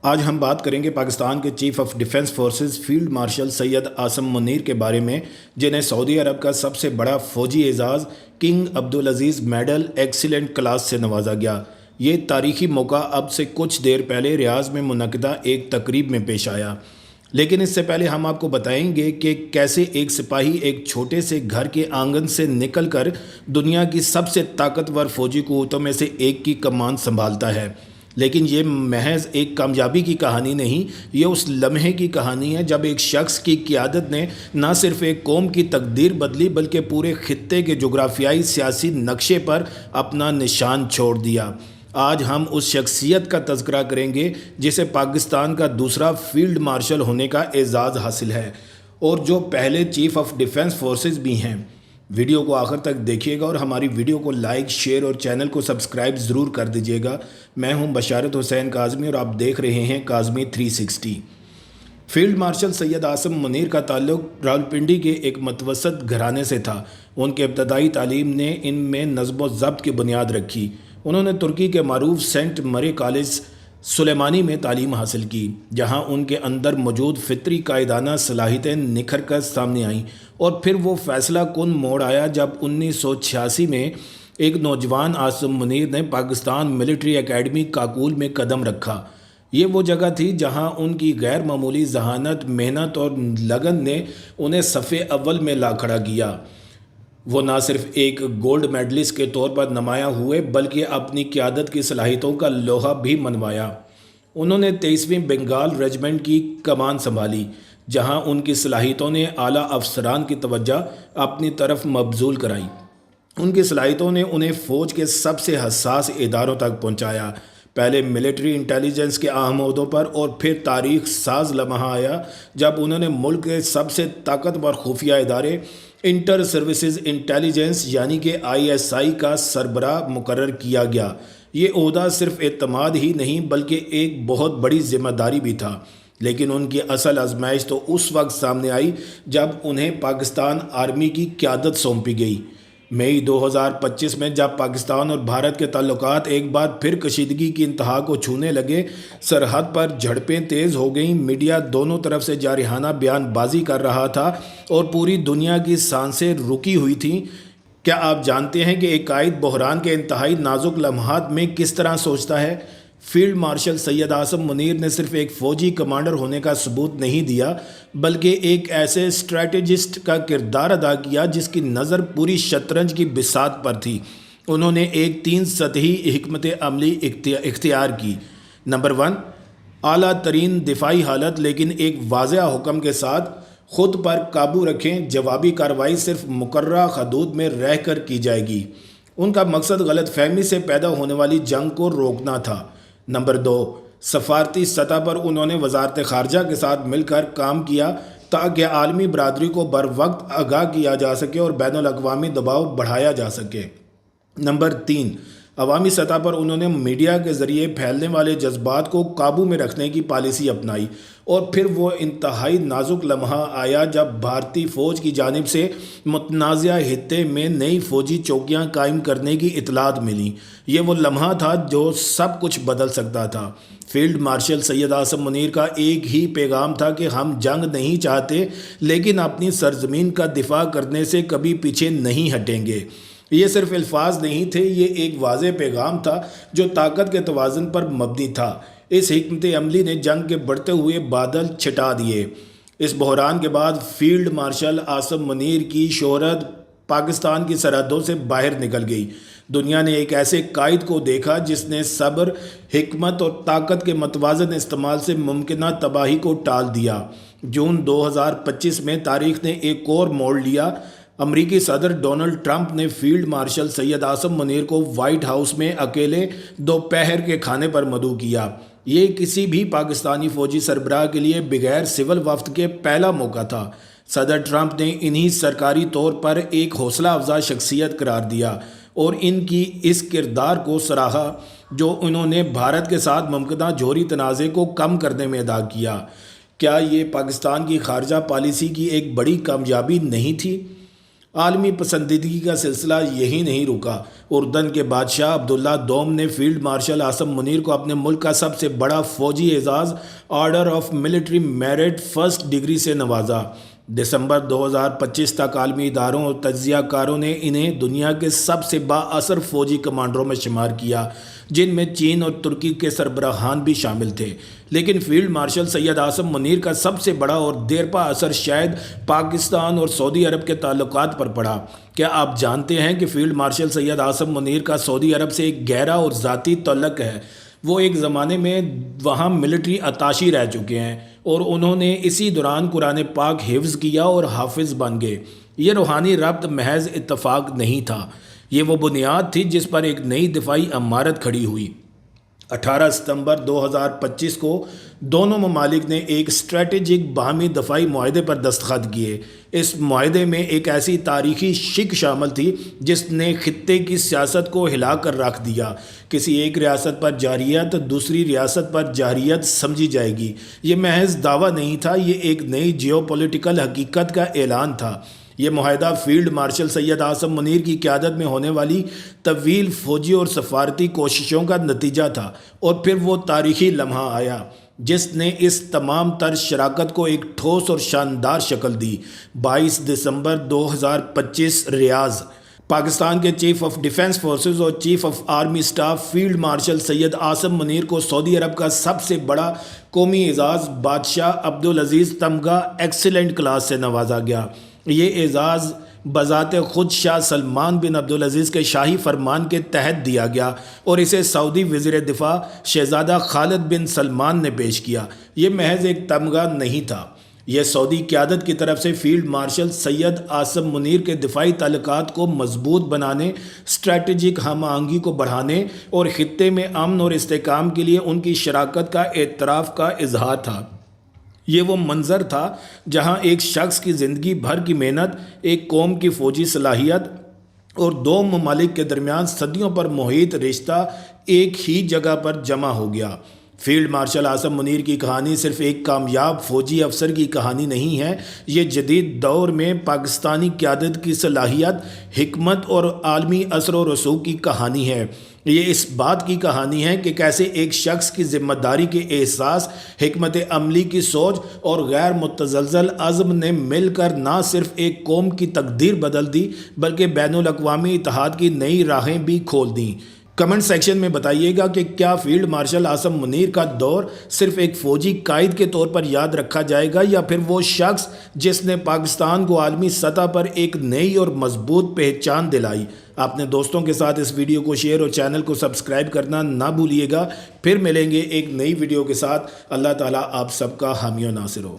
آج ہم بات کریں گے پاکستان کے chief of defence forces field marshal Syed Asim Munir کے بارے میں، جنہیں سعودی عرب کا سب سے بڑا فوجی اعزاز King Abdulaziz medal excellent class سے نوازا گیا۔ یہ تاریخی موقع اب سے کچھ دیر پہلے ریاض میں منعقدہ ایک تقریب میں پیش آیا، لیکن اس سے پہلے ہم آپ کو بتائیں گے کہ کیسے ایک سپاہی ایک چھوٹے سے گھر کے آنگن سے نکل کر دنیا کی سب سے طاقتور فوجی قوتوں میں سے ایک کی کمان سنبھالتا ہے۔ لیکن یہ محض ایک کامیابی کی کہانی نہیں، یہ اس لمحے کی کہانی ہے جب ایک شخص کی قیادت نے نہ صرف ایک قوم کی تقدیر بدلی بلکہ پورے خطے کے جغرافیائی سیاسی نقشے پر اپنا نشان چھوڑ دیا۔ آج ہم اس شخصیت کا تذکرہ کریں گے جسے پاکستان کا دوسرا فیلڈ مارشل ہونے کا اعزاز حاصل ہے اور جو پہلے چیف آف ڈیفنس فورسز بھی ہیں۔ ویڈیو کو آخر تک دیکھیے گا اور ہماری ویڈیو کو لائک، شیئر اور چینل کو سبسکرائب ضرور کر دیجیے گا۔ میں ہوں بشارت حسین کاظمی اور آپ دیکھ رہے ہیں کاظمی 360۔ فیلڈ مارشل سید عاصم منیر کا تعلق راولپنڈی کے ایک متوسط گھرانے سے تھا۔ ان کے ابتدائی تعلیم نے ان میں نظم و ضبط کی بنیاد رکھی۔ انہوں نے ترکی کے معروف سینٹ مرے کالج سلیمانی میں تعلیم حاصل کی، جہاں ان کے اندر موجود فطری قائدانہ صلاحیتیں نکھر کر سامنے آئیں، اور پھر وہ فیصلہ کن موڑ آیا جب 1986 میں ایک نوجوان عاصم منیر نے پاکستان ملٹری اکیڈمی کاکول میں قدم رکھا۔ یہ وہ جگہ تھی جہاں ان کی غیر معمولی ذہانت، محنت اور لگن نے انہیں صف اول میں لا کھڑا کیا۔ وہ نہ صرف ایک گولڈ میڈلسٹ کے طور پر نمایاں ہوئے بلکہ اپنی قیادت کی صلاحیتوں کا لوہا بھی منوایا۔ انہوں نے 23ویں بنگال ریجمنٹ کی کمان سنبھالی، جہاں ان کی صلاحیتوں نے اعلیٰ افسران کی توجہ اپنی طرف مبذول کرائی۔ ان کی صلاحیتوں نے انہیں فوج کے سب سے حساس اداروں تک پہنچایا۔ پہلے ملٹری انٹیلیجنس کے اہم عہدوں پر اور پھر تاریخ ساز لمحہ آیا جب انہوں نے ملک کے سب سے طاقتور خفیہ ادارے انٹر سروسز انٹیلیجنس یعنی کہ ISI کا سربراہ مقرر کیا گیا۔ یہ عہدہ صرف اعتماد ہی نہیں بلکہ ایک بہت بڑی ذمہ داری بھی تھا، لیکن ان کی اصل آزمائش تو اس وقت سامنے آئی جب انہیں پاکستان آرمی کی قیادت سونپی گئی۔ مئی 2025 میں جب پاکستان اور بھارت کے تعلقات ایک بار پھر کشیدگی کی انتہا کو چھونے لگے، سرحد پر جھڑپیں تیز ہو گئیں، میڈیا دونوں طرف سے جارحانہ بیان بازی کر رہا تھا اور پوری دنیا کی سانسیں رکی ہوئی تھیں۔ کیا آپ جانتے ہیں کہ ایک قائد بحران کے انتہائی نازک لمحات میں کس طرح سوچتا ہے؟ فیلڈ مارشل سید عاصم منیر نے صرف ایک فوجی کمانڈر ہونے کا ثبوت نہیں دیا بلکہ ایک ایسے اسٹریٹجسٹ کا کردار ادا کیا جس کی نظر پوری شطرنج کی بساط پر تھی۔ انہوں نے ایک 3 سطحی حکمت عملی اختیار کی۔ نمبر 1، اعلیٰ ترین دفاعی حالت لیکن ایک واضح حکم کے ساتھ خود پر قابو رکھیں، جوابی کارروائی صرف مقررہ حدود میں رہ کر کی جائے گی۔ ان کا مقصد غلط فہمی سے پیدا ہونے والی جنگ کو روکنا تھا۔ نمبر 2، سفارتی سطح پر انہوں نے وزارت خارجہ کے ساتھ مل کر کام کیا تاکہ عالمی برادری کو بر وقت آگاہ کیا جا سکے اور بین الاقوامی دباؤ بڑھایا جا سکے۔ نمبر 3، عوامی سطح پر انہوں نے میڈیا کے ذریعے پھیلنے والے جذبات کو قابو میں رکھنے کی پالیسی اپنائی، اور پھر وہ انتہائی نازک لمحہ آیا جب بھارتی فوج کی جانب سے متنازع خطے میں نئی فوجی چوکیاں قائم کرنے کی اطلاعات ملیں۔ یہ وہ لمحہ تھا جو سب کچھ بدل سکتا تھا۔ فیلڈ مارشل سید عاصم منیر کا ایک ہی پیغام تھا کہ ہم جنگ نہیں چاہتے لیکن اپنی سرزمین کا دفاع کرنے سے کبھی پیچھے نہیں ہٹیں گے۔ یہ صرف الفاظ نہیں تھے، یہ ایک واضح پیغام تھا جو طاقت کے توازن پر مبنی تھا۔ اس حکمت عملی نے جنگ کے بڑھتے ہوئے بادل چھٹا دیے۔ اس بحران کے بعد فیلڈ مارشل عاصم منیر کی شہرت پاکستان کی سرحدوں سے باہر نکل گئی۔ دنیا نے ایک ایسے قائد کو دیکھا جس نے صبر، حکمت اور طاقت کے متوازن استعمال سے ممکنہ تباہی کو ٹال دیا۔ جون 2025 میں تاریخ نے ایک اور موڑ لیا۔ امریکی صدر ڈونلڈ ٹرمپ نے فیلڈ مارشل سید عاصم منیر کو وائٹ ہاؤس میں اکیلے دوپہر کے کھانے پر مدعو کیا۔ یہ کسی بھی پاکستانی فوجی سربراہ کے لیے بغیر سول وفد کے پہلا موقع تھا۔ صدر ٹرمپ نے انہیں سرکاری طور پر ایک حوصلہ افزا شخصیت قرار دیا اور ان کی اس کردار کو سراہا جو انہوں نے بھارت کے ساتھ ممکنہ جوہری تنازع کو کم کرنے میں ادا کیا۔ کیا یہ پاکستان کی خارجہ پالیسی کی ایک بڑی کامیابی نہیں تھی؟ عالمی پسندیدگی کا سلسلہ یہی نہیں رکا۔ اردن کے بادشاہ عبداللہ دوم نے فیلڈ مارشل عاصم منیر کو اپنے ملک کا سب سے بڑا فوجی اعزاز order of military merit first degree سے نوازا۔ دسمبر 2025 تک عالمی اداروں اور تجزیہ کاروں نے انہیں دنیا کے سب سے با اثر فوجی کمانڈروں میں شمار کیا، جن میں چین اور ترکی کے سربراہان بھی شامل تھے۔ لیکن فیلڈ مارشل سید عاصم منیر کا سب سے بڑا اور دیرپا اثر شاید پاکستان اور سعودی عرب کے تعلقات پر پڑا۔ کیا آپ جانتے ہیں کہ فیلڈ مارشل سید عاصم منیر کا سعودی عرب سے ایک گہرا اور ذاتی تعلق ہے؟ وہ ایک زمانے میں وہاں ملٹری اتاشی رہ چکے ہیں اور انہوں نے اسی دوران قرآن پاک حفظ کیا اور حافظ بن گئے۔ یہ روحانی ربط محض اتفاق نہیں تھا، یہ وہ بنیاد تھی جس پر ایک نئی دفاعی عمارت کھڑی ہوئی۔ 18 ستمبر 2025 کو دونوں ممالک نے ایک اسٹریٹجک باہمی دفاعی معاہدے پر دستخط کیے۔ اس معاہدے میں ایک ایسی تاریخی شک شامل تھی جس نے خطے کی سیاست کو ہلا کر رکھ دیا۔ کسی ایک ریاست پر جارحیت دوسری ریاست پر جارحیت سمجھی جائے گی۔ یہ محض دعویٰ نہیں تھا، یہ ایک نئی جیو پولیٹیکل حقیقت کا اعلان تھا۔ یہ معاہدہ فیلڈ مارشل سید عاصم منیر کی قیادت میں ہونے والی طویل فوجی اور سفارتی کوششوں کا نتیجہ تھا، اور پھر وہ تاریخی لمحہ آیا جس نے اس تمام تر شراکت کو ایک ٹھوس اور شاندار شکل دی۔ 22 دسمبر 2025 ریاض۔ پاکستان کے چیف آف ڈیفنس فورسز اور chief of army staff field marshal Syed Asim Munir کو سعودی عرب کا سب سے بڑا قومی اعزاز بادشاہ عبدالعزیز تمغہ ایکسیلنٹ کلاس سے نوازا گیا۔ یہ اعزاز بذات خود شاہ سلمان بن عبدالعزیز کے شاہی فرمان کے تحت دیا گیا اور اسے سعودی وزیر دفاع شہزادہ خالد بن سلمان نے پیش کیا۔ یہ محض ایک تمغہ نہیں تھا، یہ سعودی قیادت کی طرف سے فیلڈ مارشل سید عاصم منیر کے دفاعی تعلقات کو مضبوط بنانے، اسٹریٹجک ہم آہنگی کو بڑھانے اور خطے میں امن اور استحکام کے لیے ان کی شراکت کا اعتراف کا اظہار تھا۔ یہ وہ منظر تھا جہاں ایک شخص کی زندگی بھر کی محنت، ایک قوم کی فوجی صلاحیت اور دو ممالک کے درمیان صدیوں پر محیط رشتہ ایک ہی جگہ پر جمع ہو گیا۔ فیلڈ مارشل عاصم منیر کی کہانی صرف ایک کامیاب فوجی افسر کی کہانی نہیں ہے، یہ جدید دور میں پاکستانی قیادت کی صلاحیت، حکمت اور عالمی اثر و رسوخ کی کہانی ہے۔ یہ اس بات کی کہانی ہے کہ کیسے ایک شخص کی ذمہ داری کے احساس، حکمت عملی کی سوچ اور غیر متزلزل عزم نے مل کر نہ صرف ایک قوم کی تقدیر بدل دی بلکہ بین الاقوامی اتحاد کی نئی راہیں بھی کھول دیں۔ کمنٹ سیکشن میں بتائیے گا کہ کیا فیلڈ مارشل عاصم منیر کا دور صرف ایک فوجی قائد کے طور پر یاد رکھا جائے گا یا پھر وہ شخص جس نے پاکستان کو عالمی سطح پر ایک نئی اور مضبوط پہچان دلائی۔ اپنے دوستوں کے ساتھ اس ویڈیو کو شیئر اور چینل کو سبسکرائب کرنا نہ بھولیے گا۔ پھر ملیں گے ایک نئی ویڈیو کے ساتھ۔ اللہ تعالیٰ آپ سب کا حامی و ناصر ہو۔